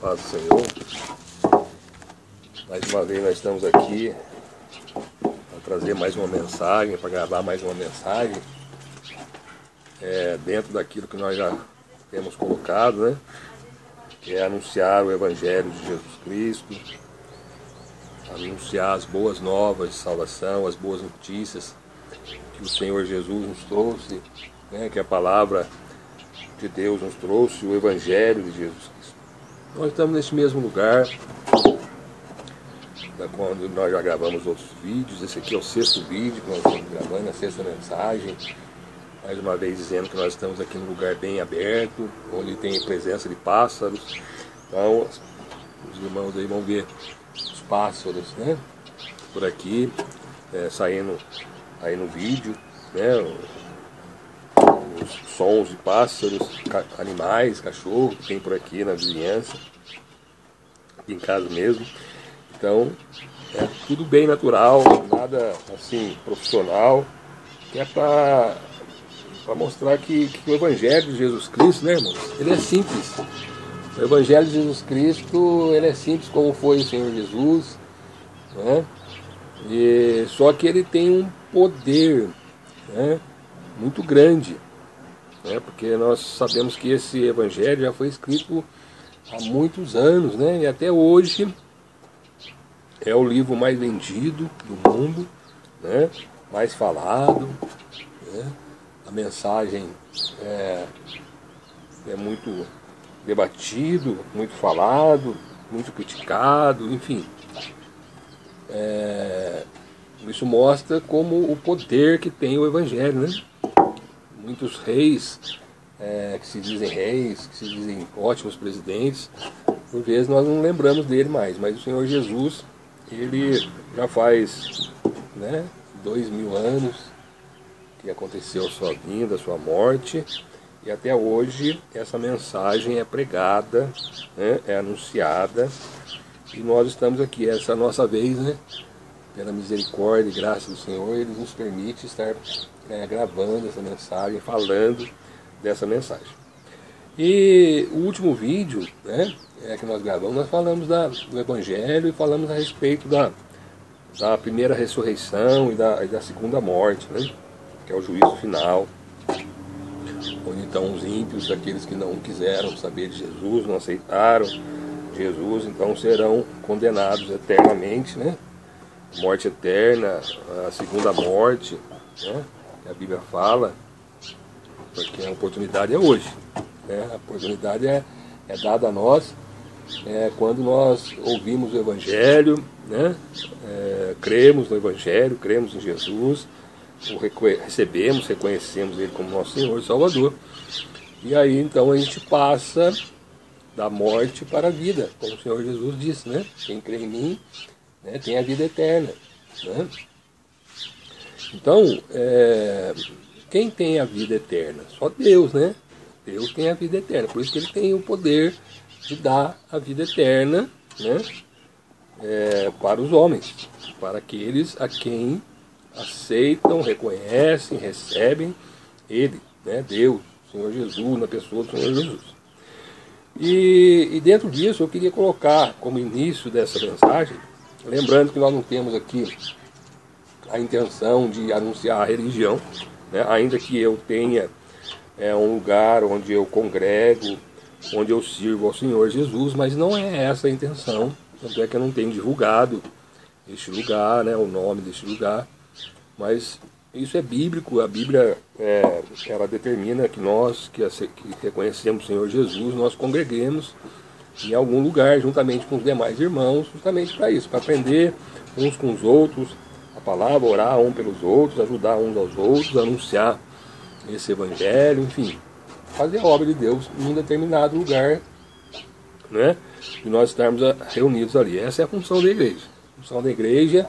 Paz do Senhor. Mais uma vez nós estamos aqui para trazer mais uma mensagem, para gravar mais uma mensagem dentro daquilo que nós já temos colocado, né? Que é anunciar o Evangelho de Jesus Cristo, anunciar as boas novas de salvação, as boas notícias que o Senhor Jesus nos trouxe, né? Que a palavra de Deus nos trouxe, o Evangelho de Jesus Cristo. Nós estamos neste mesmo lugar da quando nós já gravamos outros vídeos. Esse aqui é o 6º vídeo que nós estamos gravando, a 6ª mensagem. Mais uma vez dizendo que nós estamos aqui num lugar bem aberto, onde tem presença de pássaros. Então, os irmãos aí vão ver os pássaros, né, por aqui, saindo aí no vídeo, né, os sons de pássaros, animais, cachorro que tem por aqui na vizinhança, aqui em casa mesmo. Então, é tudo bem natural, nada assim profissional, que é para mostrar que o Evangelho de Jesus Cristo, né, irmãos, ele é simples. O Evangelho de Jesus Cristo, ele é simples como foi o Senhor Jesus, né? Só que ele tem um poder, né, muito grande, né? Porque nós sabemos que esse Evangelho já foi escrito há muitos anos, né? E até hoje é o livro mais vendido do mundo, né? Mais falado, né? A mensagem é muito debatido, muito falado, muito criticado, enfim. Isso mostra como o poder que tem o Evangelho, né? Muitos reis, que se dizem reis, que se dizem ótimos presidentes, por vezes nós não lembramos dele mais, mas o Senhor Jesus, ele já faz, né, 2000 anos que aconteceu a sua vinda, a sua morte, e até hoje essa mensagem é pregada, né, é anunciada, e nós estamos aqui, essa é a nossa vez, né, pela misericórdia e graça do Senhor, Ele nos permite estar gravando essa mensagem, falando dessa mensagem. E o último vídeo, né, que nós gravamos, nós falamos do Evangelho e falamos a respeito da primeira ressurreição e da segunda morte, né, que é o juízo final, onde então os ímpios, aqueles que não quiseram saber de Jesus, não aceitaram Jesus, então serão condenados eternamente, né? Morte eterna, a segunda morte, né? Que a Bíblia fala, porque a oportunidade é hoje, né? A oportunidade é dada a nós quando nós ouvimos o Evangelho, né? Cremos no Evangelho, cremos em Jesus, recebemos, reconhecemos Ele como nosso Senhor e Salvador, e aí então a gente passa da morte para a vida, como o Senhor Jesus disse, né? Quem crê em mim, né, tem a vida eterna, né? Então, quem tem a vida eterna? Só Deus, né? Deus tem a vida eterna, por isso que Ele tem o poder de dar a vida eterna, né, para os homens, para aqueles a quem aceitam, reconhecem, recebem Ele, né, Deus, Senhor Jesus, na pessoa do Senhor Jesus. E dentro disso eu queria colocar como início dessa mensagem, lembrando que nós não temos aqui a intenção de anunciar a religião, né, ainda que eu tenha um lugar onde eu congrego, onde eu sirvo ao Senhor Jesus, mas não é essa a intenção, tanto é que eu não tenho divulgado este lugar, né, o nome deste lugar. Mas isso é bíblico, a Bíblia ela determina que nós, que reconhecemos o Senhor Jesus, nós congreguemos em algum lugar, juntamente com os demais irmãos, justamente para isso, para aprender uns com os outros a palavra, orar um pelos outros, ajudar uns aos outros, anunciar esse Evangelho, enfim, fazer a obra de Deus em um determinado lugar, né, e nós estarmos reunidos ali. Essa é a função da igreja. A função da igreja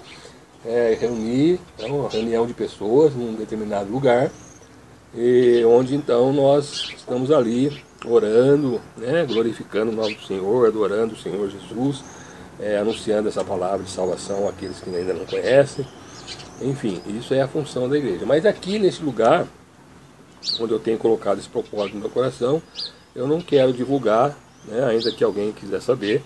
reunir, uma reunião de pessoas num determinado lugar, e onde então nós estamos ali orando, né, glorificando o nome do Senhor, adorando o Senhor Jesus, anunciando essa palavra de salvação àqueles que ainda não conhecem. Enfim, isso é a função da igreja. Mas aqui nesse lugar, onde eu tenho colocado esse propósito no meu coração, eu não quero divulgar né? Ainda que alguém quiser saber,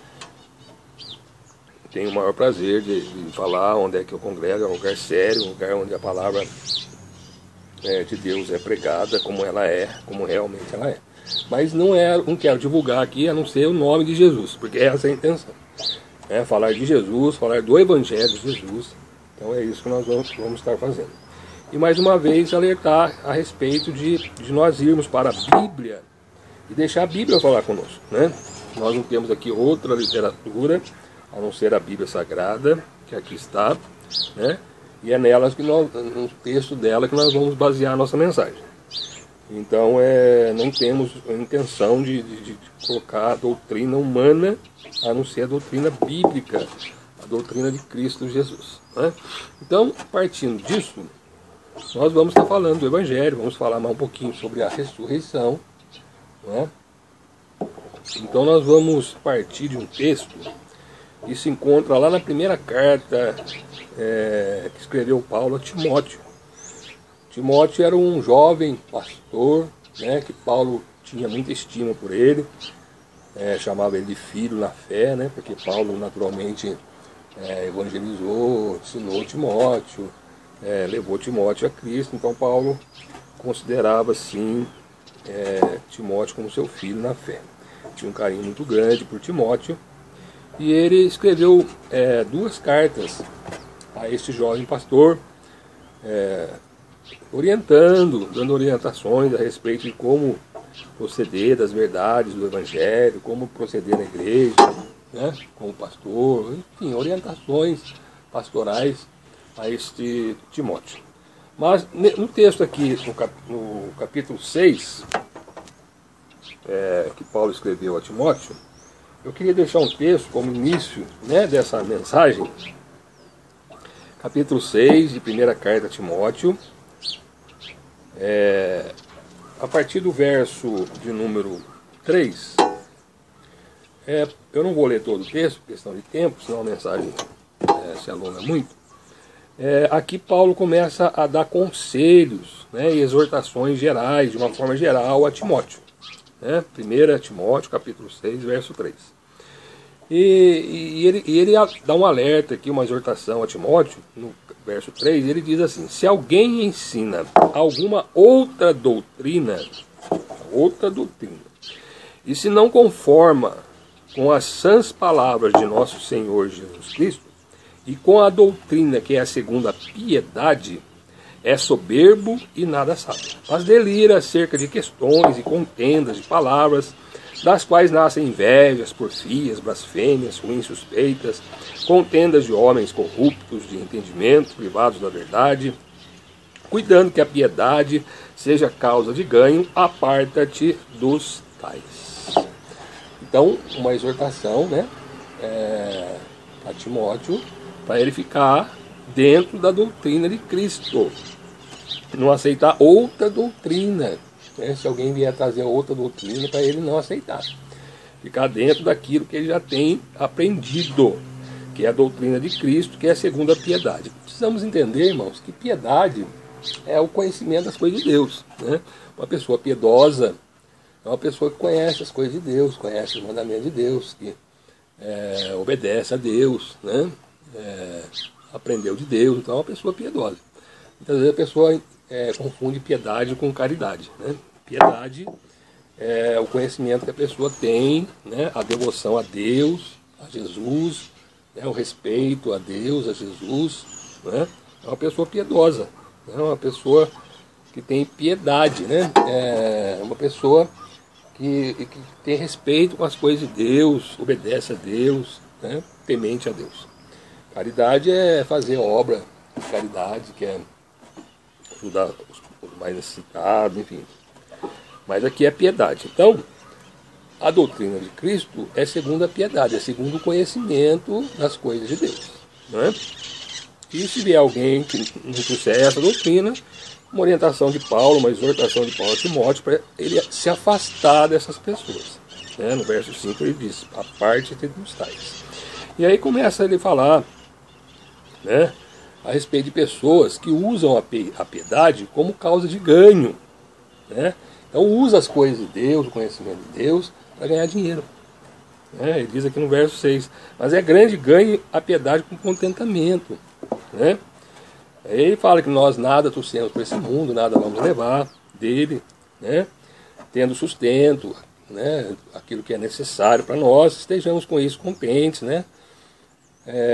tenho o maior prazer de falar onde é que eu congrego. É um lugar sério, um lugar onde a palavra de Deus é pregada como ela é, como realmente ela é. Mas não quero divulgar aqui a não ser o nome de Jesus, porque essa é a intenção. Falar de Jesus, falar do Evangelho de Jesus. Então é isso que nós vamos estar fazendo. E mais uma vez alertar a respeito de nós irmos para a Bíblia e deixar a Bíblia falar conosco, né? Nós não temos aqui outra literatura a não ser a Bíblia Sagrada, que aqui está, né? E é nelas que no texto dela que nós vamos basear a nossa mensagem. Então não temos a intenção de colocar a doutrina humana, a não ser a doutrina bíblica, a doutrina de Cristo Jesus, né? Então, partindo disso, nós vamos estar falando do Evangelho, vamos falar mais um pouquinho sobre a ressurreição, né? Então nós vamos partir de um texto que se encontra lá na primeira carta que escreveu Paulo a Timóteo. Timóteo era um jovem pastor, né, que Paulo tinha muita estima por ele, chamava ele de filho na fé, né, porque Paulo naturalmente evangelizou, ensinou Timóteo, levou Timóteo a Cristo. Então Paulo considerava assim Timóteo como seu filho na fé. Tinha um carinho muito grande por Timóteo, e ele escreveu 2 cartas a este jovem pastor, dando orientações a respeito de como proceder das verdades do Evangelho, como proceder na igreja, né, como pastor, enfim, orientações pastorais a este Timóteo. Mas no texto aqui, no capítulo 6, que Paulo escreveu a Timóteo, eu queria deixar um texto como início, né, dessa mensagem. Capítulo 6 de primeira carta a Timóteo, a partir do verso de número 3. Eu não vou ler todo o texto, por questão de tempo, senão a mensagem se alonga muito. Aqui Paulo começa a dar conselhos, né, e exortações gerais, de uma forma geral, a Timóteo. 1 Timóteo, capítulo 6, verso 3. E ele dá um alerta aqui, uma exortação a Timóteo, no verso 3, ele diz assim: se alguém ensina alguma outra doutrina, e se não conforma com as sãs palavras de nosso Senhor Jesus Cristo, e com a doutrina que é a segunda piedade, é soberbo e nada sabe, mas delira acerca de questões e contendas de palavras, das quais nascem invejas, porfias, blasfêmias, ruins suspeitas, contendas de homens corruptos de entendimento, privados da verdade, cuidando que a piedade seja causa de ganho, aparta-te dos tais. Então, uma exortação, né, a Timóteo, para ele ficar dentro da doutrina de Cristo, não aceitar outra doutrina, né? Se alguém vier trazer outra doutrina, para ele não aceitar, ficar dentro daquilo que ele já tem aprendido, que é a doutrina de Cristo, que é a segunda piedade. Precisamos entender, irmãos, que piedade é o conhecimento das coisas de Deus, né? Uma pessoa piedosa é uma pessoa que conhece as coisas de Deus, conhece os mandamentos de Deus, que obedece a Deus, né? Aprendeu de Deus. Então é uma pessoa piedosa. Muitas vezes a pessoa confunde piedade com caridade, né? Piedade é o conhecimento que a pessoa tem, né? A devoção a Deus, a Jesus, né? O respeito a Deus, a Jesus, né? É uma pessoa piedosa, né? Uma pessoa que tem piedade, né? É uma pessoa que tem respeito com as coisas de Deus, obedece a Deus, né? Temente a Deus. Caridade é fazer obra de caridade, que é ajudar os mais necessitados, enfim. Mas aqui é piedade. Então, a doutrina de Cristo é segundo a piedade, é segundo o conhecimento das coisas de Deus, não é? E se vier alguém que não trouxer essa doutrina, uma orientação de Paulo, uma exortação de Paulo a Timóteo, para ele se afastar dessas pessoas, né? No verso 5 ele diz: aparte-te dos tais. E aí começa ele a falar, né, a respeito de pessoas que usam a piedade como causa de ganho, né? Então usa as coisas de Deus, o conhecimento de Deus, para ganhar dinheiro, né? Ele diz aqui no verso 6, mas é grande ganho a piedade com contentamento, né? Ele fala que nós nada trouxemos para esse mundo, nada vamos levar dele, né? Tendo sustento, né? Aquilo que é necessário para nós, estejamos com isso contentes, né?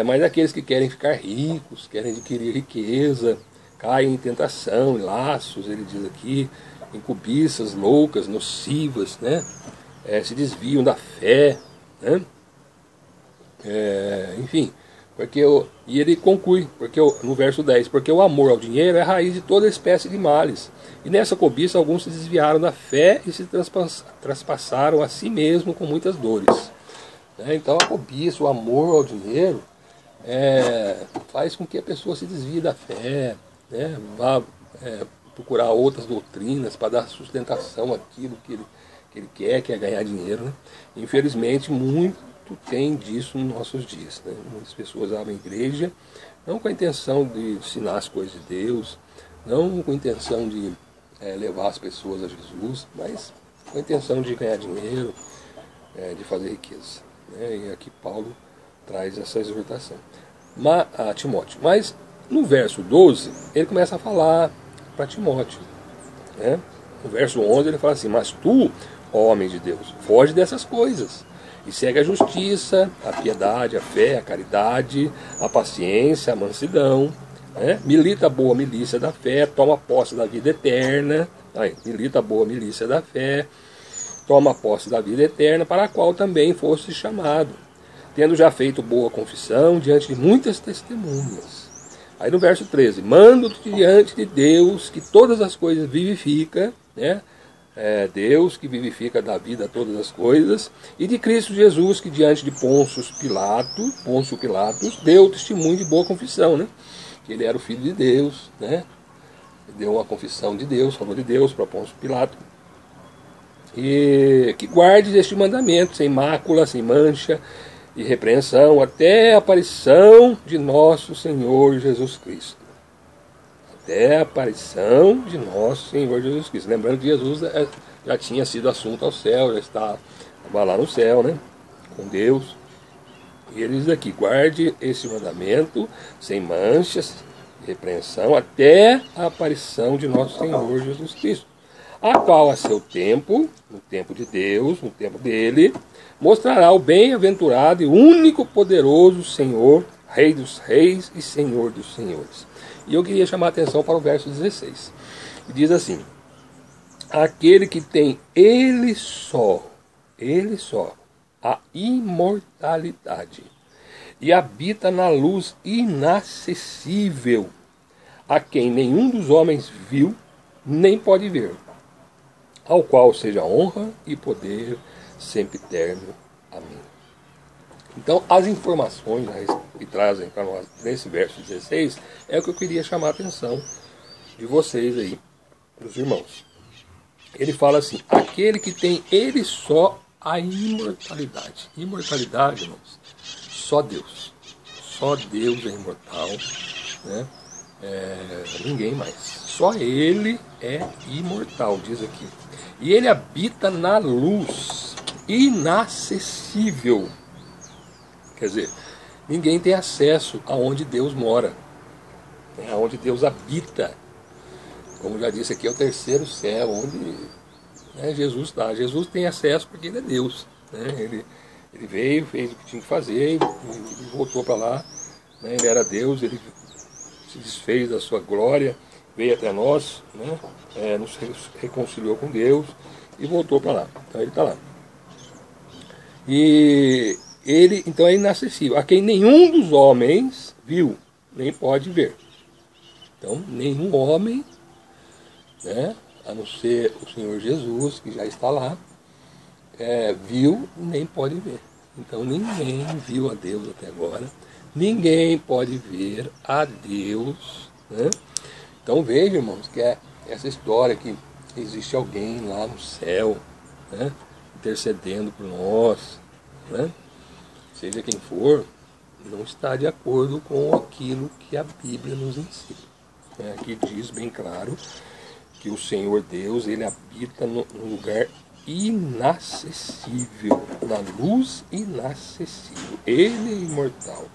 Mas aqueles que querem ficar ricos, querem adquirir riqueza, caem em tentação, em laços, ele diz aqui, em cobiças loucas, nocivas, né? Se desviam da fé, né? Enfim, e ele conclui, no verso 10, porque o amor ao dinheiro é a raiz de toda espécie de males, e nessa cobiça alguns se desviaram da fé e se traspassaram a si mesmo com muitas dores. Então a cobiça, o amor ao dinheiro, faz com que a pessoa se desvie da fé, né? Vá procurar outras doutrinas para dar sustentação àquilo que ele quer, que é ganhar dinheiro, né? Infelizmente, muito tem disso nos nossos dias, né? Muitas pessoas abrem igreja, não com a intenção de ensinar as coisas de Deus, não com a intenção de levar as pessoas a Jesus, mas com a intenção de ganhar dinheiro, de fazer riqueza, né? E aqui Paulo traz essa exortação a Timóteo. Mas no verso 12, ele começa a falar para Timóteo, né? No verso 11 ele fala assim, mas tu, ó homem de Deus, foge dessas coisas e segue a justiça, a piedade, a fé, a caridade, a paciência, a mansidão, né? Milita a boa milícia da fé, toma posse da vida eterna. Milita a boa milícia da fé, toma posse da vida eterna, para a qual também foste chamado, tendo já feito boa confissão diante de muitas testemunhas. Aí no verso 13, mando-te diante de Deus, que todas as coisas vivifica, né? Deus que vivifica da vida todas as coisas, e de Cristo Jesus, que diante de Pôncio Pilatos deu testemunho de boa confissão, né? Que ele era o Filho de Deus, né? Deu uma confissão de Deus, falou de Deus para Pôncio Pilatos. E que guardes este mandamento sem mácula, sem mancha e repreensão, até a aparição de nosso Senhor Jesus Cristo. Até a aparição de nosso Senhor Jesus Cristo. Lembrando que Jesus já tinha sido assunto ao céu, já estava lá no céu, né? Com Deus. E ele diz aqui, guarde esse mandamento sem manchas e repreensão, até a aparição de nosso Senhor Jesus Cristo, a qual a seu tempo, no tempo de Deus, no tempo dele, mostrará o bem-aventurado e único poderoso Senhor, Rei dos reis e Senhor dos senhores. E eu queria chamar a atenção para o verso 16. Que diz assim, aquele que tem ele só, a imortalidade, e habita na luz inacessível, a quem nenhum dos homens viu, nem pode ver, ao qual seja honra e poder sempre eterno. Amém. Então, as informações que trazem para nós nesse verso 16 é o que eu queria chamar a atenção de vocês aí, dos irmãos. Ele fala assim, aquele que tem ele só a imortalidade. Imortalidade, irmãos, só Deus. Só Deus é imortal, né? Ninguém mais. Só Ele é imortal, diz aqui. E Ele habita na luz inacessível. Quer dizer, ninguém tem acesso aonde Deus mora, né? Aonde Deus habita. Como já disse aqui, é o terceiro céu, onde, né, Jesus está. Jesus tem acesso porque Ele é Deus, né? Ele veio, fez o que tinha que fazer e voltou para lá, né? Ele era Deus, Ele se desfez da sua glória, veio até nós, né? Nos reconciliou com Deus e voltou para lá. Então Ele está lá. E Ele, então, é inacessível, a quem nenhum dos homens viu, nem pode ver. Então, nenhum homem, né, a não ser o Senhor Jesus, que já está lá, viu, nem pode ver. Então, ninguém viu a Deus até agora. Ninguém pode ver a Deus, né? Então, veja, irmãos, que é essa história que existe alguém lá no céu, né, intercedendo por nós, né? Seja quem for, não está de acordo com aquilo que a Bíblia nos ensina. Aqui diz bem claro que o Senhor Deus, Ele habita no lugar inacessível, na luz inacessível. Ele é imortal.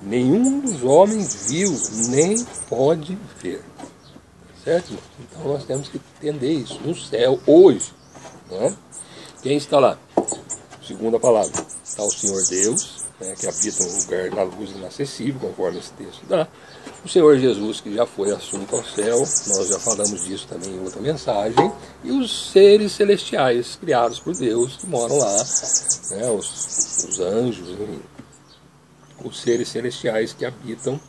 Nenhum dos homens viu, nem pode ver. Certo? Então nós temos que entender isso. No céu, hoje, né? Quem está lá? Segundo a palavra, está o Senhor Deus, né, que habita um lugar na luz inacessível, conforme esse texto dá. O Senhor Jesus, que já foi assunto ao céu, nós já falamos disso também em outra mensagem. E os seres celestiais criados por Deus, que moram lá, né, os anjos, enfim, os seres celestiais que habitam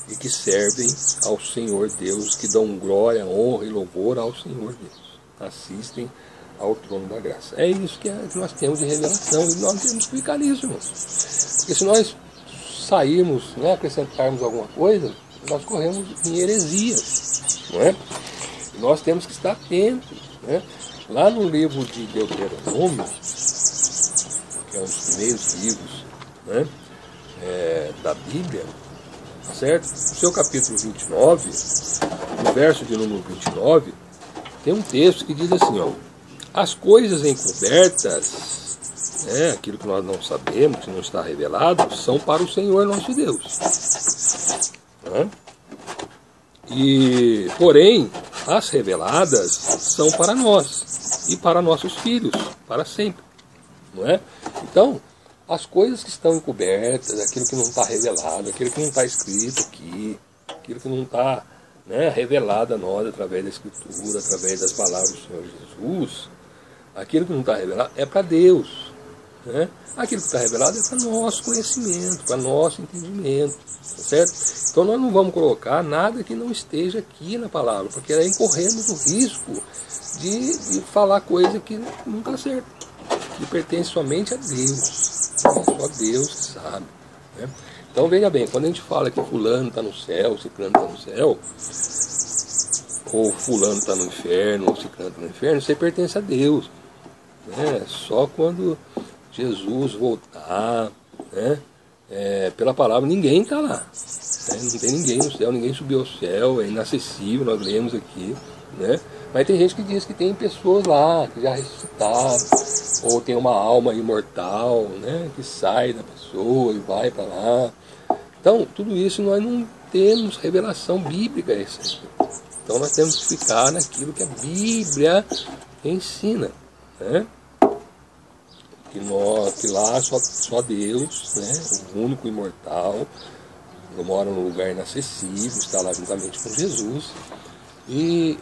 e que servem ao Senhor Deus, que dão glória, honra e louvor ao Senhor Deus. Assistem ao trono da graça. É isso que nós temos de revelação, e nós temos que ficar nisso, irmãos. Porque se nós sairmos, né, acrescentarmos alguma coisa, nós corremos em heresias, não é? E nós temos que estar atentos, né? Lá no livro de Deuteronômio, que é um dos primeiros livros, né, da Bíblia, tá certo? No seu capítulo 29, no verso de número 29, tem um texto que diz assim, ó: as coisas encobertas, né, aquilo que nós não sabemos, que não está revelado, são para o Senhor nosso Deus. Né? E, porém, as reveladas são para nós e para nossos filhos, para sempre. Não é? Então, as coisas que estão encobertas, aquilo que não está revelado, aquilo que não está escrito aqui, aquilo que não está, né, revelado a nós através da Escritura, através das palavras do Senhor Jesus, aquilo que não está revelado é para Deus. Né? Aquilo que está revelado é para nosso conhecimento, para nosso entendimento. Tá certo? Então nós não vamos colocar nada que não esteja aqui na palavra, porque aí corremos o risco de falar coisa que não está certo, que pertence somente a Deus. É só Deus que sabe. Né? Então veja bem, quando a gente fala que fulano está no céu, ciclano está no céu, ou fulano está no inferno, ou ciclano está no inferno, isso aí pertence a Deus. Né? Só quando Jesus voltar, né, pela palavra, ninguém está lá. Né? Não tem ninguém no céu, ninguém subiu ao céu, é inacessível, nós lemos aqui. Né? Mas tem gente que diz que tem pessoas lá, que já ressuscitaram, ou tem uma alma imortal, né, que sai da pessoa e vai para lá. Então, tudo isso nós não temos revelação bíblica a respeito. Então nós temos que ficar naquilo que a Bíblia ensina. Né? Que lá só Deus, né, o único imortal, mora num lugar inacessível, está lá juntamente com Jesus. E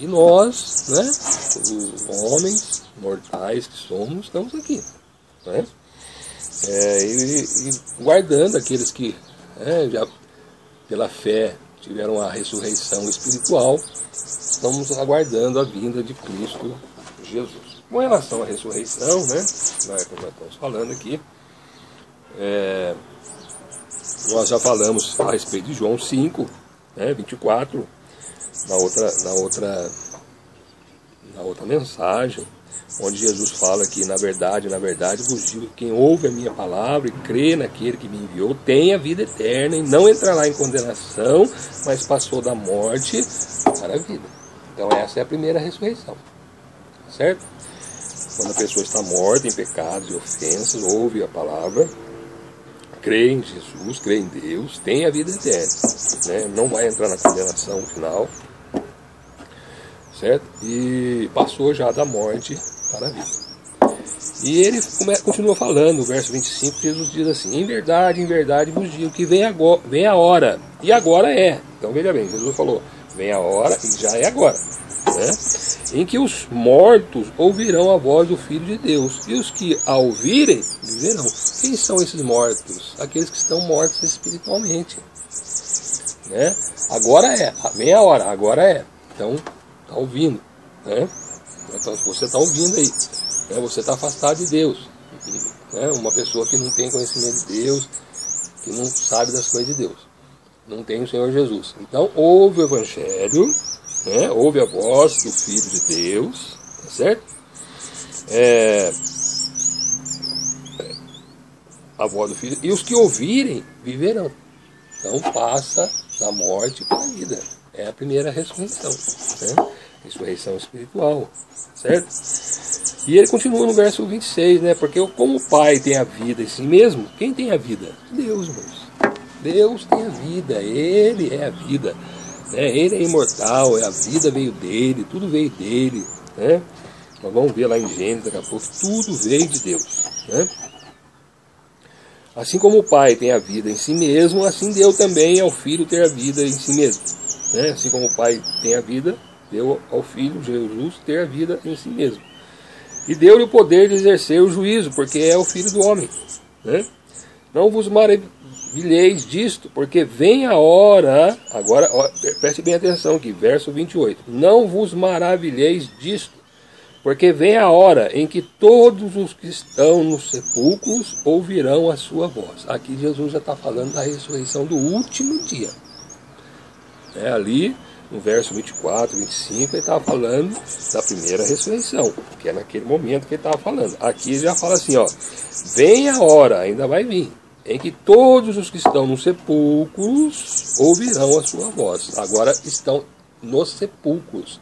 nós, né, os homens mortais que somos, estamos aqui. Né? E guardando aqueles que, já pela fé tiveram a ressurreição espiritual, estamos aguardando a vinda de Cristo Jesus. Com relação à ressurreição, né, como nós estamos falando aqui, nós já falamos a respeito de João 5, né, 24, na outra mensagem, onde Jesus fala que, na verdade, vos digo, quem ouve a minha palavra e crê naquele que me enviou, tem a vida eterna e não entrará em condenação, mas passou da morte para a vida. Então essa é a primeira ressurreição, certo? Quando a pessoa está morta em pecados e ofensas, ouve a palavra, crê em Jesus, crê em Deus, tem a vida eterna, né? Não vai entrar na condenação final, certo? E passou já da morte para a vida. E ele continua falando, no verso 25, Jesus diz assim: em verdade vos digo que vem a hora, e agora é. Então veja bem, Jesus falou, vem a hora e já é agora. Né? Em que os mortos ouvirão a voz do Filho de Deus, e os que a ouvirem viverão. Quem são esses mortos? Aqueles que estão mortos espiritualmente. Né? Agora é, vem a hora, agora é. Então, está ouvindo. Né? Então, você está ouvindo aí. Né? Você está afastado de Deus. Né? Uma pessoa que não tem conhecimento de Deus, que não sabe das coisas de Deus. Não tem o Senhor Jesus. Então, ouve o Evangelho. Né? Ouve a voz do Filho de Deus, tá certo? A voz do Filho, e os que ouvirem viverão. Então passa da morte para a vida. É a primeira ressurreição. Né? ressurreição espiritual, certo? E ele continua no verso 26, né? Porque como o Pai tem a vida em si mesmo, quem tem a vida? Deus, irmãos. Deus tem a vida, Ele é a vida, né? Ele é imortal, a vida veio dele, tudo veio dele, né? Nós vamos ver lá em Gênesis daqui a pouco, tudo veio de Deus, né? Assim como o Pai tem a vida em si mesmo, assim deu também ao Filho ter a vida em si mesmo, né? Assim como o Pai tem a vida, deu ao Filho, Jesus, ter a vida em si mesmo. E deu-lhe o poder de exercer o juízo, porque é o Filho do homem, né? Não vos maravilheis disto, porque vem a hora, agora preste bem atenção aqui, verso 28. Não vos maravilheis disto, porque vem a hora em que todos os que estão nos sepulcros ouvirão a sua voz. Aqui Jesus já está falando da ressurreição do último dia. Ali no verso 24, 25, ele estava falando da primeira ressurreição, que é naquele momento que ele estava falando. Aqui ele já fala assim, ó, vem a hora, ainda vai vir, em que todos os que estão nos sepulcros ouvirão a sua voz. Agora estão nos sepulcros.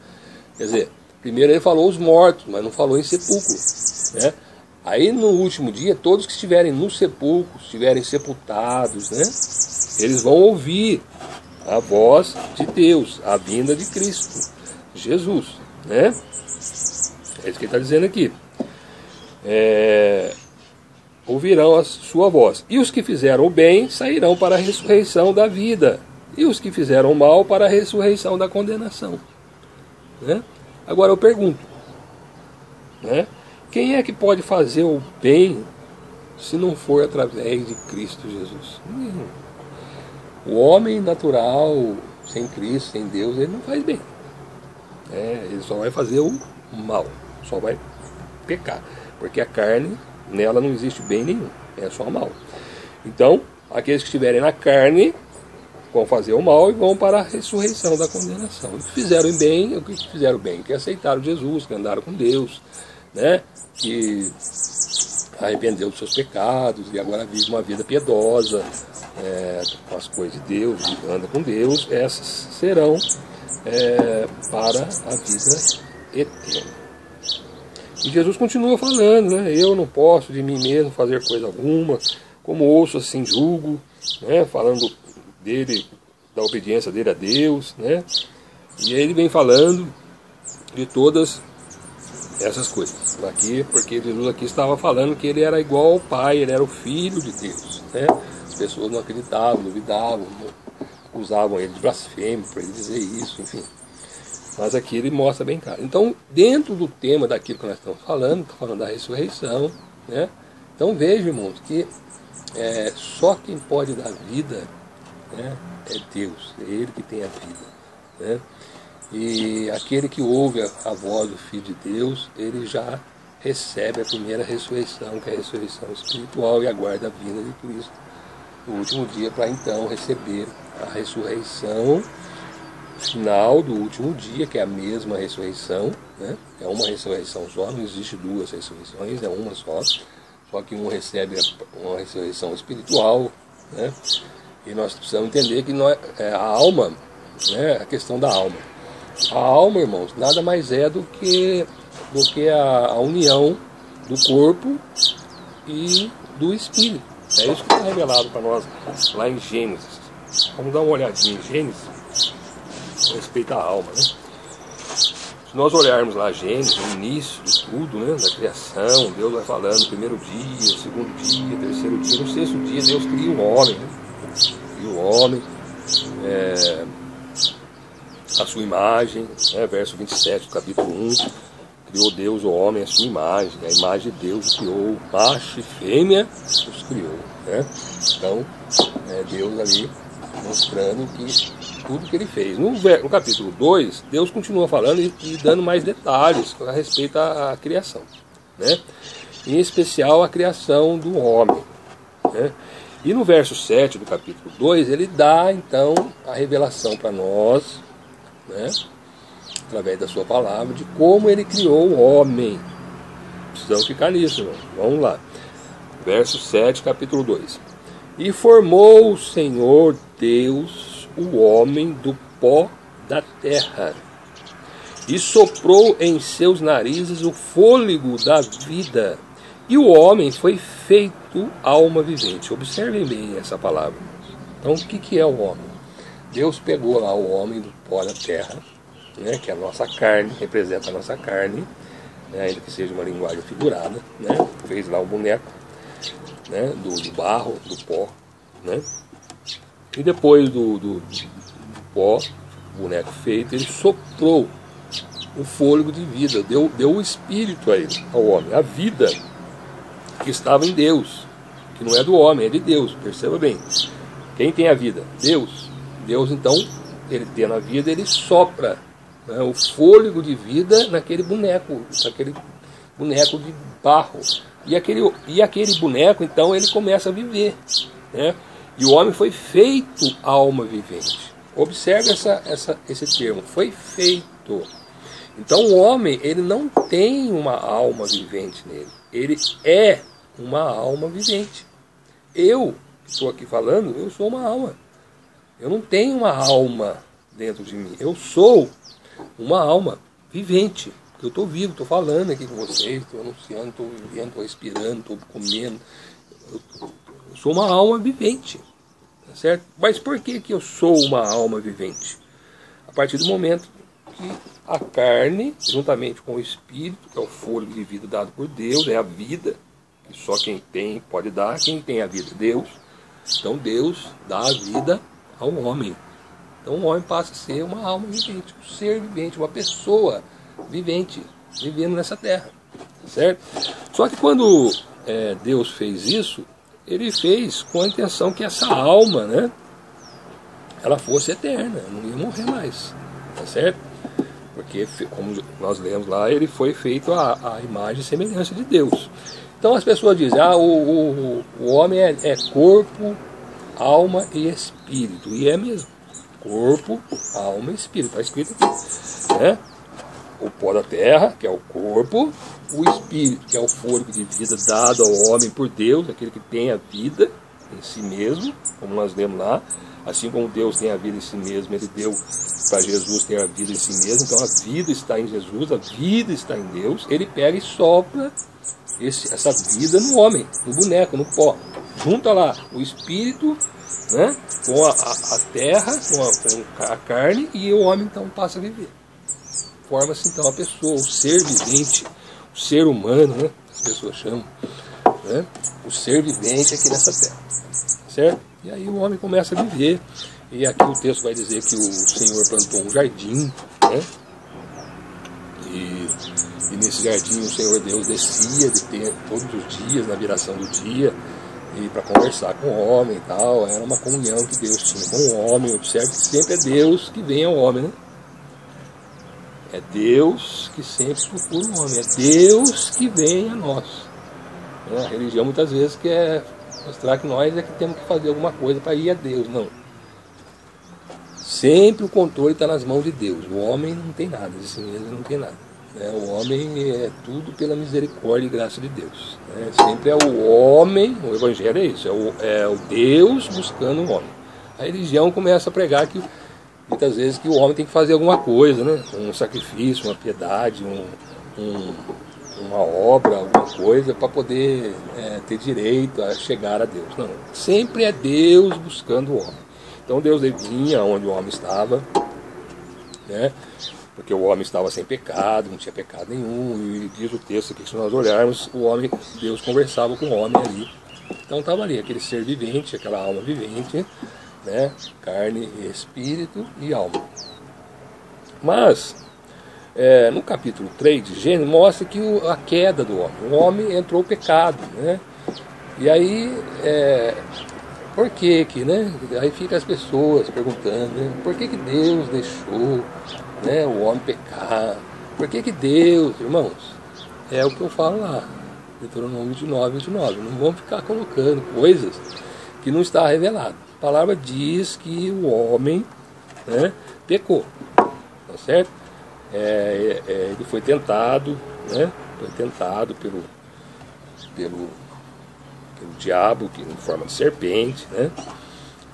Quer dizer, primeiro ele falou os mortos, mas não falou em sepulcro, né? Aí no último dia, todos que estiverem nos sepulcros, estiverem sepultados, né, eles vão ouvir a voz de Deus, a vinda de Cristo, Jesus, né? É isso que ele está dizendo aqui. Ouvirão a sua voz. E os que fizeram o bem sairão para a ressurreição da vida. E os que fizeram o mal para a ressurreição da condenação. Né? Agora eu pergunto, né? Quem é que pode fazer o bem se não for através de Cristo Jesus? O homem natural, sem Cristo, sem Deus, ele não faz bem. Ele só vai fazer o mal, só vai pecar. Porque a carne, nela não existe bem nenhum, é só mal. Então, aqueles que estiverem na carne vão fazer o mal e vão para a ressurreição da condenação. Os que fizeram bem, o que fizeram bem? Que aceitaram Jesus, que andaram com Deus, né? Que arrependeu dos seus pecados e agora vive uma vida piedosa, com as coisas de Deus, anda com Deus, essas serão para a vida eterna. E Jesus continua falando, né? Eu não posso de mim mesmo fazer coisa alguma, como ouço assim julgo, né? Falando dele, da obediência dele a Deus, né? E ele vem falando de todas essas coisas aqui, porque Jesus aqui estava falando que ele era igual ao Pai, ele era o Filho de Deus, né? As pessoas não acreditavam, duvidavam, acusavam ele de blasfêmia por ele dizer isso, enfim. Mas aqui ele mostra bem claro. Então, dentro do tema daquilo que nós estamos falando, está falando da ressurreição, né? Então vejam, irmãos, que só quem pode dar vida, né, é Deus, é Ele que tem a vida, né? E aquele que ouve a voz do Filho de Deus, ele já recebe a primeira ressurreição, que é a ressurreição espiritual, e aguarda a vinda de Cristo no último dia, para então receber a ressurreição final do último dia, que é a mesma ressurreição, né? É uma ressurreição só, não existe duas ressurreições, é uma só que um recebe uma ressurreição espiritual, né? E nós precisamos entender que a alma, né, a questão da alma. A alma, irmãos, nada mais é do que a união do corpo e do espírito. É isso que está revelado para nós lá em Gênesis. Vamos dar uma olhadinha em Gênesis a respeito da alma, né? Se nós olharmos lá Gênesis, no início de tudo, né, da criação, Deus vai falando, primeiro dia, segundo dia, terceiro dia, no sexto dia Deus cria o homem, né? Cria o homem, a sua imagem, né, verso 27 do capítulo 1, criou Deus o homem à sua imagem, a imagem de Deus o criou, macho e fêmea os criou, né? Então, Deus ali mostrando que tudo que ele fez. No capítulo 2, Deus continua falando e dando mais detalhes a respeito da criação, né? Em especial a criação do homem, né? E no verso 7 do capítulo 2, ele dá então a revelação para nós, né, através da sua palavra, de como ele criou o homem. Precisamos ficar nisso, irmão. Vamos lá. Verso 7, capítulo 2. E formou o Senhor Deus o homem do pó da terra, e soprou em seus narizes o fôlego da vida, e o homem foi feito alma vivente. Observem bem essa palavra. Então, o que é o homem? Deus pegou lá o homem do pó da terra, né, que é a nossa carne, representa a nossa carne, né, ainda que seja uma linguagem figurada, né, fez lá o boneco, né, do barro, do pó, né, e depois do pó, o boneco feito, ele soprou o fôlego de vida, deu o espírito a ele, ao homem, a vida que estava em Deus, que não é do homem, é de Deus, perceba bem. Quem tem a vida? Deus. Deus, então, ele tendo a vida, ele sopra, né, o fôlego de vida naquele boneco de barro. E aquele boneco, então, ele começa a viver, né? E o homem foi feito alma vivente. Observe esse termo, foi feito. Então o homem, ele não tem uma alma vivente nele, ele é uma alma vivente. Eu, que estou aqui falando, eu sou uma alma. Eu não tenho uma alma dentro de mim, eu sou uma alma vivente. Eu estou vivo, estou falando aqui com vocês, estou anunciando, estou vivendo, estou respirando, estou comendo. Eu sou uma alma vivente, tá certo? Mas por que eu sou uma alma vivente? A partir do momento que a carne, juntamente com o espírito, que é o fôlego de vida dado por Deus, é a vida, que só quem tem pode dar. Quem tem a vida é Deus. Então Deus dá a vida ao homem. Então o homem passa a ser uma alma vivente, um ser vivente, uma pessoa vivente, vivendo nessa terra, certo? Só que quando Deus fez isso, ele fez com a intenção que essa alma, né, ela fosse eterna, não ia morrer mais, tá certo? Porque, como nós lemos lá, ele foi feito à imagem e semelhança de Deus. Então as pessoas dizem, o homem é corpo, alma e espírito. E é mesmo. Corpo, alma e espírito. Está escrito aqui, né? O pó da terra, que é o corpo, o espírito, que é o fôlego de vida dado ao homem por Deus, aquele que tem a vida em si mesmo, como nós lemos lá. Assim como Deus tem a vida em si mesmo, ele deu para Jesus ter a vida em si mesmo. Então a vida está em Jesus, a vida está em Deus. Ele pega e sopra essa vida no homem, no boneco, no pó. Junta lá o espírito, né, com a terra, com a carne, e o homem então passa a viver. Forma-se então a pessoa, o ser vivente, o ser humano, né, as pessoas chamam, né, o ser vivente aqui nessa terra, certo? E aí o homem começa a viver. E aqui o texto vai dizer que o Senhor plantou um jardim, né, e nesse jardim o Senhor Deus descia todos os dias, na viração do dia, e para conversar com o homem e tal. Era uma comunhão que Deus tinha com o homem. Observe que sempre é Deus que vem ao homem, né? É Deus que sempre procura o homem, é Deus que vem a nós. A religião muitas vezes quer mostrar que nós é que temos que fazer alguma coisa para ir a Deus. Não. Sempre o controle está nas mãos de Deus. O homem não tem nada, de si mesmo não tem nada. O homem é tudo pela misericórdia e graça de Deus. Sempre é o homem, o evangelho é isso, é o Deus buscando o homem. A religião começa a pregar que muitas vezes que o homem tem que fazer alguma coisa, né? Um sacrifício, uma piedade, uma obra, alguma coisa para poder ter direito a chegar a Deus. Não, sempre é Deus buscando o homem. Então Deus vinha onde o homem estava, né? Porque o homem estava sem pecado, não tinha pecado nenhum, e diz o texto aqui, se nós olharmos, Deus conversava com o homem ali. Então estava ali aquele ser vivente, aquela alma vivente, né? Carne, espírito e alma. Mas no capítulo 3 de Gênesis mostra que a queda do homem. O homem entrou o pecado, né? E aí, por que, né? Aí fica as pessoas perguntando, né? Por que Deus deixou, né, o homem pecar? Por que Deus, irmãos? É o que eu falo lá, Deuteronômio 29. Não vamos ficar colocando coisas que não está revelado. A palavra diz que o homem, né, pecou, tá certo? Ele foi tentado, né? Foi tentado pelo diabo, que em forma de serpente, né?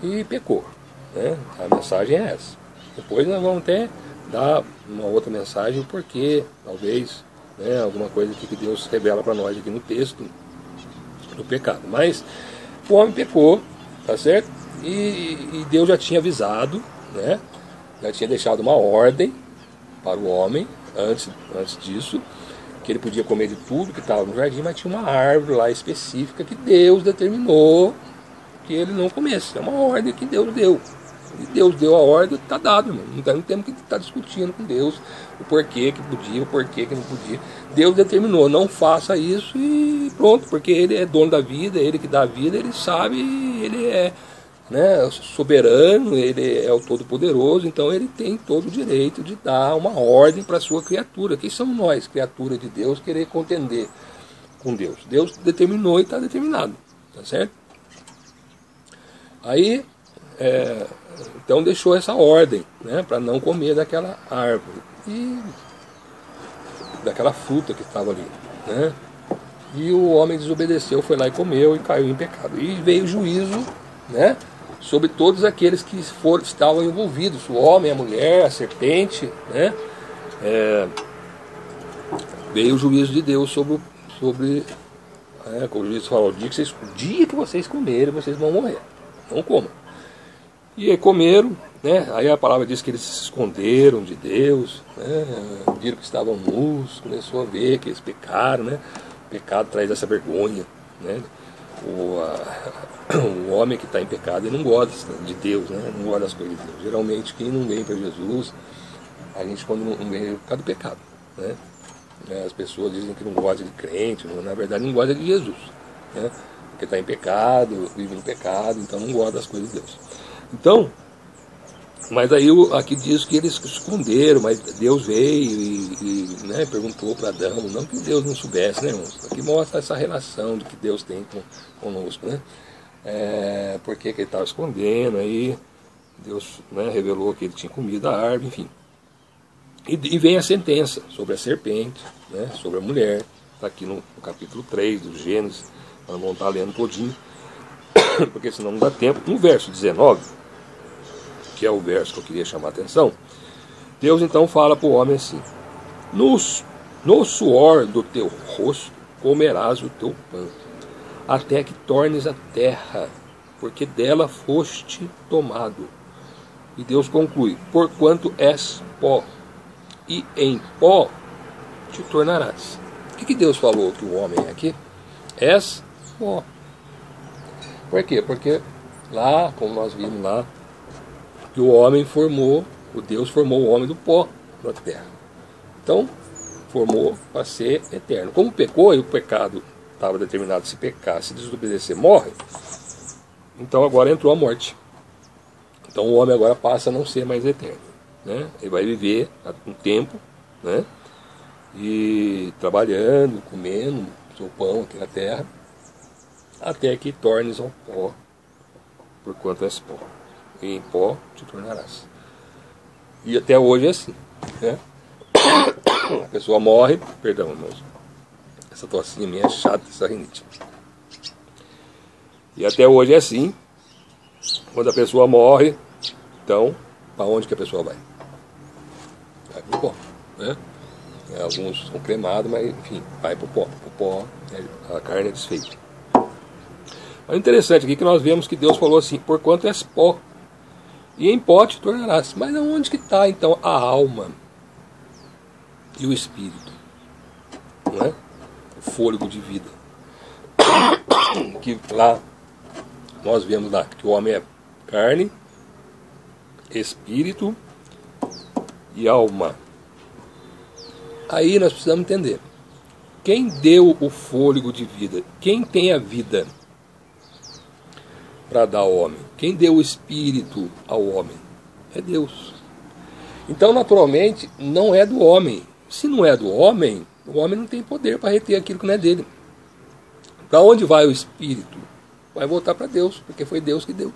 E pecou, né? A mensagem é essa. Depois nós vamos até dar uma outra mensagem, porque talvez, né, alguma coisa que Deus revela para nós aqui no texto do pecado. Mas o homem pecou, tá certo? E Deus já tinha avisado, né? Já tinha deixado uma ordem para o homem antes disso, que ele podia comer de tudo que estava no jardim, mas tinha uma árvore lá específica que Deus determinou que ele não comesse. É uma ordem que Deus deu. E Deus deu a ordem, está dado, irmão. Então não temos que estar discutindo com Deus o porquê que podia, o porquê que não podia. Deus determinou, não faça isso e pronto, porque Ele é dono da vida, Ele que dá a vida, Ele sabe, Ele é, né, soberano, Ele é o Todo-Poderoso, então Ele tem todo o direito de dar uma ordem para a sua criatura. Quem somos nós, criatura de Deus, querer contender com Deus? Deus determinou e está determinado, tá certo? Aí, então deixou essa ordem, né, para não comer daquela árvore e daquela fruta que estava ali, né? E o homem desobedeceu, foi lá e comeu e caiu em pecado. E veio o juízo, né, sobre todos aqueles que estavam envolvidos, o homem, a mulher, a serpente, né? Veio o juízo de Deus sobre como o juiz falou, o dia que vocês comerem, vocês vão morrer, não comam. E aí comeram, né? Aí a palavra diz que eles se esconderam de Deus, né? Viram que estavam nus, começou a ver que eles pecaram, né? O pecado traz essa vergonha, né? O homem que está em pecado, ele não gosta de Deus, né? Não gosta das coisas de Deus. Geralmente quem não vem para Jesus, a gente quando não vem é por causa do pecado, né? As pessoas dizem que não gostam de crente, na verdade não gosta de Jesus, né? Porque está em pecado, vive no pecado, então não gosta das coisas de Deus. Então, mas aí aqui diz que eles se esconderam, mas Deus veio e né, perguntou para Adão, não que Deus não soubesse, né, irmãos? Aqui mostra essa relação de que Deus tem conosco, né? Por que ele estava escondendo, aí Deus, né, revelou que ele tinha comido a árvore, enfim. E vem a sentença sobre a serpente, né, sobre a mulher, está aqui no capítulo 3 do Gênesis, nós vamos estar lendo todinho, porque senão não dá tempo. No verso 19, que é o verso que eu queria chamar a atenção, Deus então fala para o homem assim: no suor do teu rosto comerás o teu pão, até que tornes a terra, porque dela foste tomado. E Deus conclui: porquanto és pó, e em pó te tornarás. O que Deus falou que o homem é aqui? És pó. Por quê? Porque lá, como nós vimos lá, que Deus formou o homem do pó da terra. Então, formou para ser eterno. Como pecou, e o pecado estava determinado: se pecar, se desobedecer, morre. Então agora entrou a morte. Então o homem agora passa a não ser mais eterno, né? Ele vai viver um tempo, né? E trabalhando, comendo seu pão aqui na terra, até que tornes ao pó, porquanto és pó, e em pó te tornarás. E até hoje é assim, né? A pessoa morre, perdão, irmãos, essa tossinha minha é chata, essa rinite. E até hoje é assim. Quando a pessoa morre, então, para onde que a pessoa vai? Vai para o pó, né? Alguns são cremados, mas enfim, vai para o pó. O pó, a carne é desfeita. Mas interessante aqui que nós vemos que Deus falou assim: porquanto és pó, e em pó te tornarás. Mas aonde que está então a alma e o espírito, não é? O fôlego de vida? Que lá nós vemos lá que o homem é carne, espírito e alma. Aí nós precisamos entender: quem deu o fôlego de vida? Quem tem a vida para dar ao homem? Quem deu o espírito ao homem? É Deus. Então, naturalmente, não é do homem. Se não é do homem, o homem não tem poder para reter aquilo que não é dele. Para onde vai o espírito? Vai voltar para Deus, porque foi Deus que deu.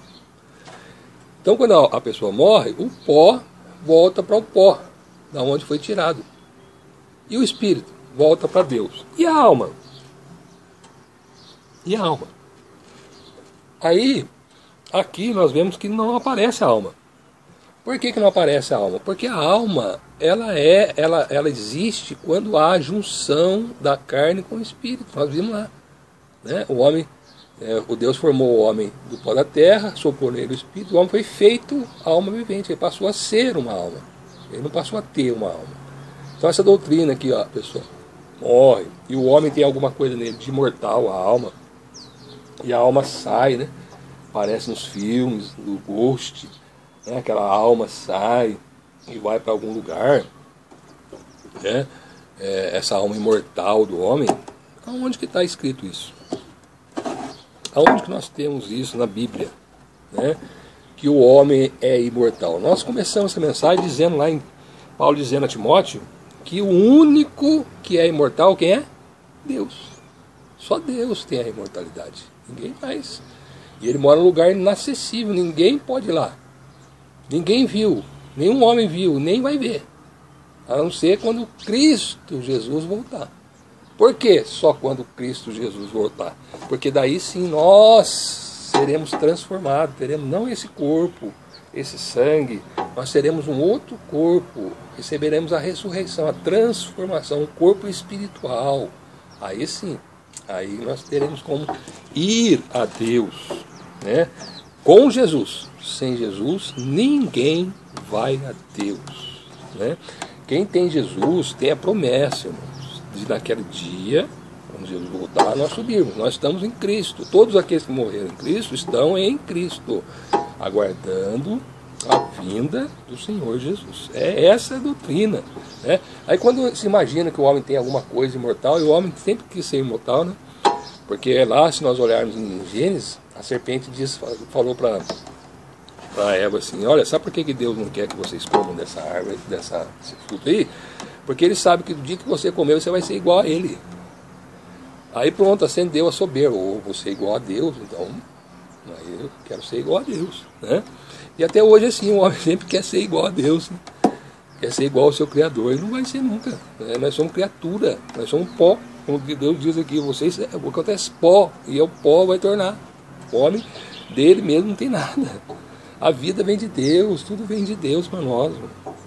Então, quando a pessoa morre, o pó volta para o pó, da onde foi tirado. E o espírito volta para Deus. E a alma? E a alma? Aí, aqui nós vemos que não aparece a alma. Por que não aparece a alma? Porque a alma, ela existe quando há junção da carne com o espírito. Nós vimos lá, né? O homem, o Deus formou o homem do pó da terra, soprou nele o espírito, o homem foi feito alma vivente, ele passou a ser uma alma, ele não passou a ter uma alma. Então essa doutrina aqui, ó, pessoal, morre, e o homem tem alguma coisa nele de imortal, a alma, e a alma sai, né? Aparece nos filmes, do Ghost, né? Aquela alma sai e vai para algum lugar, né? Essa alma imortal do homem, aonde que está escrito isso? Aonde que nós temos isso na Bíblia, né? Que o homem é imortal? Nós começamos essa mensagem dizendo lá em Paulo dizendo a Timóteo que o único que é imortal, quem é? Deus. Só Deus tem a imortalidade, ninguém mais. E ele mora num lugar inacessível, ninguém pode ir lá. Ninguém viu, nenhum homem viu, nem vai ver. A não ser quando Cristo Jesus voltar. Por quê? Só quando Cristo Jesus voltar. Porque daí sim nós seremos transformados, teremos não esse corpo, esse sangue, nós teremos um outro corpo, receberemos a ressurreição, a transformação, um corpo espiritual. Aí sim, aí nós teremos como ir a Deus, né? Com Jesus. Sem Jesus, ninguém vai a Deus, né? Quem tem Jesus tem a promessa, irmãos, de naquele dia, quando Jesus voltar, nós subirmos. Nós estamos em Cristo. Todos aqueles que morreram em Cristo estão em Cristo, aguardando a vinda do Senhor Jesus. Essa a doutrina, né? Aí quando se imagina que o homem tem alguma coisa imortal, e o homem sempre quis ser imortal, né? Porque lá, se nós olharmos em Gênesis, a serpente falou para Eva assim: olha, sabe por que Deus não quer que vocês comam dessa árvore, desse fruto aí? Porque ele sabe que no dia que você comer, você vai ser igual a ele. Aí pronto, acendeu a soberba. Ou você é igual a Deus, então aí eu quero ser igual a Deus, né? E até hoje assim, o homem sempre quer ser igual a Deus, né? Quer ser igual ao seu Criador. Ele não vai ser nunca, né? Nós somos criatura, nós somos pó. Como Deus diz aqui, vocês acontece pó, e o pó vai tornar. O homem dele mesmo não tem nada. A vida vem de Deus, tudo vem de Deus para nós,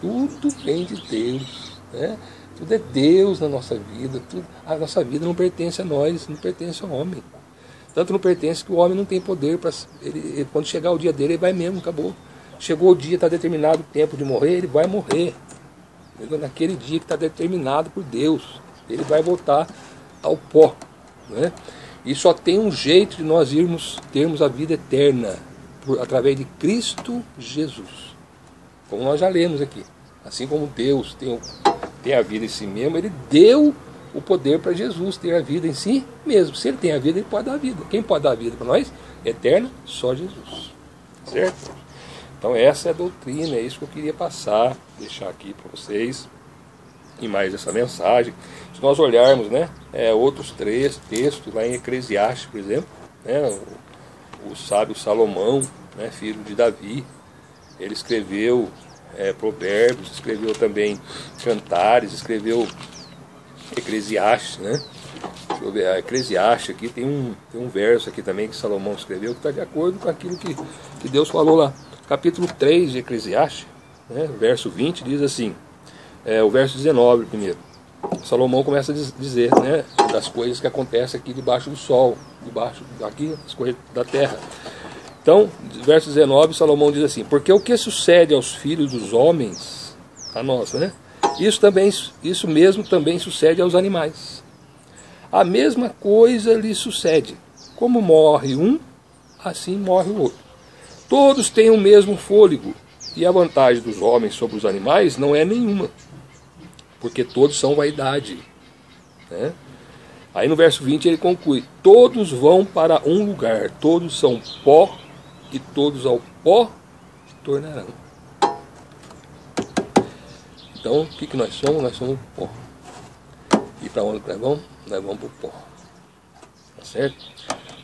tudo vem de Deus, né? Tudo é Deus na nossa vida, a nossa vida não pertence a nós, não pertence ao homem. Tanto não pertence que o homem não tem poder para ele, quando chegar o dia dele, ele vai mesmo, acabou. Chegou o dia, está determinado o tempo de morrer, ele vai morrer. Naquele dia que está determinado por Deus, ele vai voltar ao pó, né? E só tem um jeito de nós termos a vida eterna, através de Cristo Jesus. Como nós já lemos aqui. Assim como Deus tem a vida em si mesmo, ele deu o poder para Jesus ter a vida em si mesmo. Se ele tem a vida, ele pode dar a vida. Quem pode dar a vida para nós? Eterna? Só Jesus. Certo? Então essa é a doutrina, é isso que eu queria passar, deixar aqui para vocês, em mais essa mensagem. Se nós olharmos, né, outros textos, lá em Eclesiastes, por exemplo, né, o sábio Salomão, né, filho de Davi, ele escreveu Provérbios, escreveu também Cantares, escreveu Eclesiastes, né? Deixa eu ver, a Eclesiastes aqui tem um verso aqui também que Salomão escreveu que está de acordo com aquilo que Deus falou lá. Capítulo 3 de Eclesiastes, né, verso 20, diz assim, o verso 19 primeiro. Salomão começa a dizer, né, das coisas que acontecem aqui debaixo do sol, debaixo aqui, as coisas da terra. Então, verso 19, Salomão diz assim: porque o que sucede aos filhos dos homens, a nós, né? Isso mesmo também sucede aos animais. A mesma coisa lhe sucede. Como morre um, assim morre o outro. Todos têm o mesmo fôlego, e a vantagem dos homens sobre os animais não é nenhuma, porque todos são vaidade, né? Aí no verso 20 ele conclui: todos vão para um lugar, todos são pó, e todos ao pó tornarão. Então, o que nós somos? Nós somos pó. E para onde nós vamos? Nós vamos para o pó. Tá certo?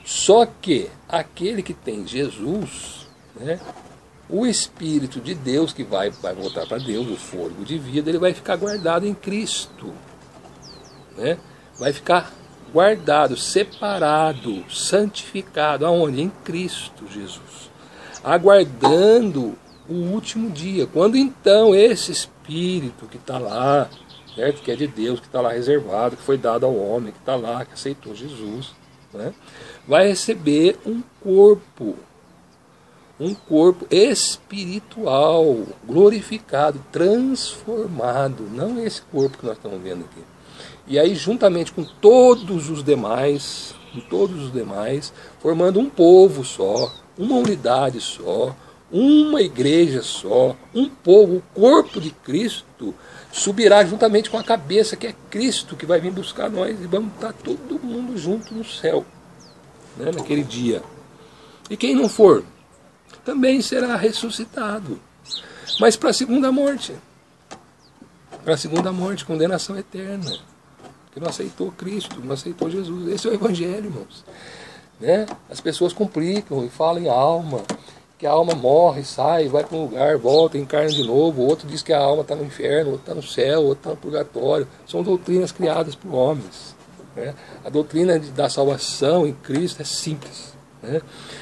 Só que aquele que tem Jesus, né, o Espírito de Deus, que vai voltar para Deus, o fôlego de vida, ele vai ficar guardado em Cristo, né? Vai ficar guardado, separado, santificado. Aonde? Em Cristo Jesus. Aguardando o último dia. Quando então esse Espírito que está lá, certo? Que é de Deus, que está lá reservado, que foi dado ao homem, que está lá, que aceitou Jesus, né? Vai receber um corpo espiritual, glorificado, transformado, não esse corpo que nós estamos vendo aqui. E aí, juntamente com todos os demais, formando um povo só, uma unidade só, uma igreja só, um povo, o corpo de Cristo, subirá juntamente com a cabeça, que é Cristo, que vai vir buscar nós, e vamos estar todo mundo junto no céu, né, naquele dia. E quem não for, também será ressuscitado, mas para a segunda morte. Para a segunda morte, condenação eterna, que não aceitou Cristo, não aceitou Jesus. Esse é o Evangelho, irmãos, né? As pessoas complicam e falam em alma, que a alma morre, sai, vai para um lugar, volta, encarna de novo. O outro diz que a alma está no inferno, outro está no céu, outro está no purgatório. São doutrinas criadas por homens, né? A doutrina da salvação em Cristo é simples, né?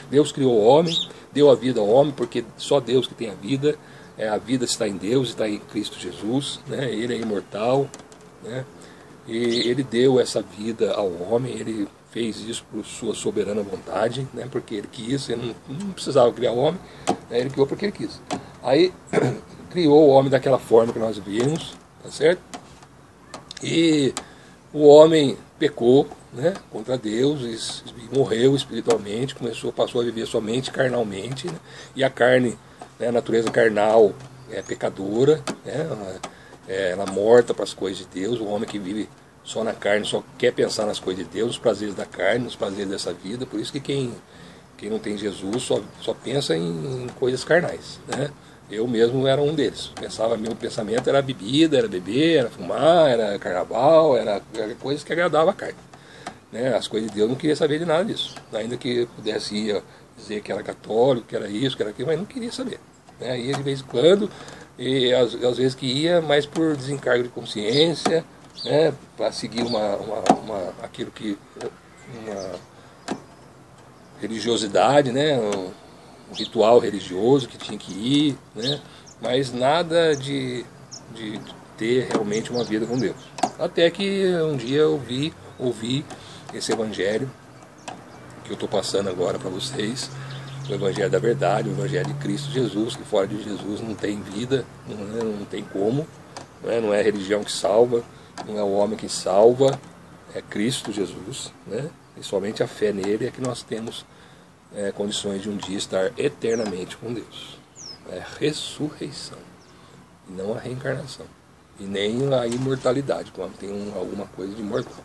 Deus criou o homem, deu a vida ao homem, porque só Deus que tem a vida está em Deus, está em Cristo Jesus, né? Ele é imortal, né? E ele deu essa vida ao homem, ele fez isso por sua soberana vontade, né? Porque ele quis, ele não precisava criar o homem, né? Ele criou porque ele quis. Aí criou o homem daquela forma que nós vimos, tá certo? E o homem pecou, né, contra Deus e morreu espiritualmente, passou a viver somente carnalmente, né? E a carne, né, a natureza carnal é pecadora, né? Ela é morta para as coisas de Deus. O homem que vive só na carne só quer pensar nas coisas de Deus, nos prazeres da carne, nos prazeres dessa vida. Por isso que quem não tem Jesus só pensa em coisas carnais, né? Eu mesmo era um deles. Meu pensamento era bebida, era beber, era fumar, era carnaval, era coisas que agradavam a carne, né? As coisas de Deus, não queria saber de nada disso. Ainda que pudesse dizer que era católico, que era isso, que era aquilo, mas não queria saber, né? Ia de vez em quando, e às vezes que ia, mas por desencargo de consciência, né? Para seguir uma religiosidade, né? Um ritual religioso que tinha que ir, né? Mas nada de ter realmente uma vida com Deus. Até que um dia eu ouvi esse Evangelho que eu estou passando agora para vocês, o Evangelho da verdade, o Evangelho de Cristo Jesus, que fora de Jesus não tem vida, não tem como, não é a religião que salva, não é o homem que salva, é Cristo Jesus, né? E somente a fé nele é que nós temos condições de um dia estar eternamente com Deus. É a ressurreição, e não a reencarnação, e nem a imortalidade, quando tem alguma coisa de imortal.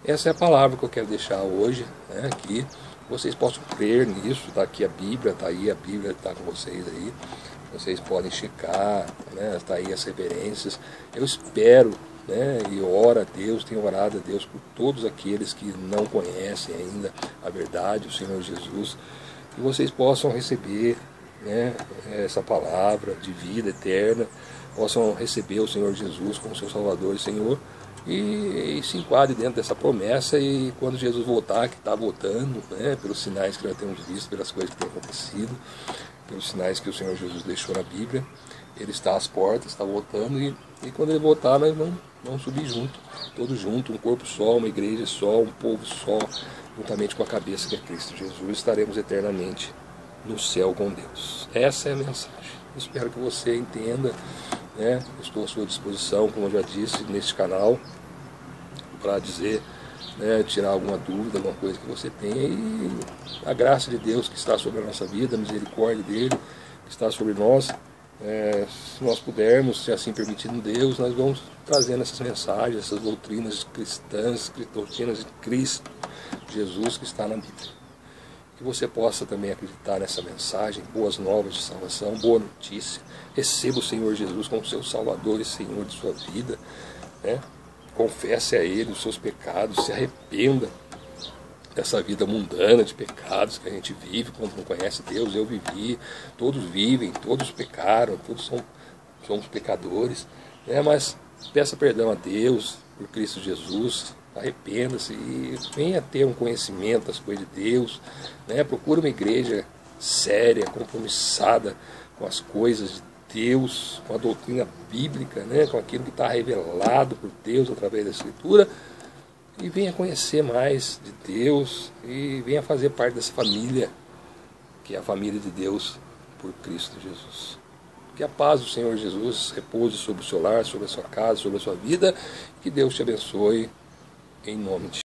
Essa é a palavra que eu quero deixar hoje, né, aqui. Vocês possam crer nisso. Está aqui a Bíblia, está aí, a Bíblia está com vocês aí. Vocês podem checar, né, está aí as referências. Eu espero, né, e oro a Deus, tenho orado a Deus por todos aqueles que não conhecem ainda a verdade, o Senhor Jesus, que vocês possam receber, né, essa palavra de vida eterna, possam receber o Senhor Jesus como seu Salvador e Senhor, e se enquadre dentro dessa promessa. E quando Jesus voltar, que está voltando, né, pelos sinais que nós temos visto, pelas coisas que têm acontecido, pelos sinais que o Senhor Jesus deixou na Bíblia, ele está às portas, está voltando, e quando ele voltar, nós vamos subir junto, todos juntos, um corpo só, uma igreja só, um povo só, juntamente com a cabeça que é Cristo Jesus, estaremos eternamente no céu com Deus. Essa é a mensagem. Espero que você entenda, né? Estou à sua disposição, como eu já disse, neste canal, para dizer, né, tirar alguma dúvida, alguma coisa que você tenha, e a graça de Deus que está sobre a nossa vida, a misericórdia dele que está sobre nós, se nós pudermos, se assim permitindo Deus, nós vamos trazendo essas mensagens, essas doutrinas cristãs, doutrinas de Cristo Jesus que está na Bíblia. Que você possa também acreditar nessa mensagem, boas novas de salvação, boa notícia. Receba o Senhor Jesus como seu Salvador e Senhor de sua vida, né? Confesse a Ele os seus pecados, se arrependa dessa vida mundana de pecados que a gente vive quando não conhece Deus. Eu vivi, todos vivem, todos pecaram, todos somos pecadores, né? Mas peça perdão a Deus por Cristo Jesus, arrependa-se e venha ter um conhecimento das coisas de Deus, né? Procure uma igreja séria, compromissada com as coisas de Deus, com a doutrina bíblica, né? Com aquilo que está revelado por Deus através da Escritura, e venha conhecer mais de Deus e venha fazer parte dessa família, que é a família de Deus por Cristo Jesus. Que a paz do Senhor Jesus repouse sobre o seu lar, sobre a sua casa, sobre a sua vida, que Deus te abençoe em nome de Jesus.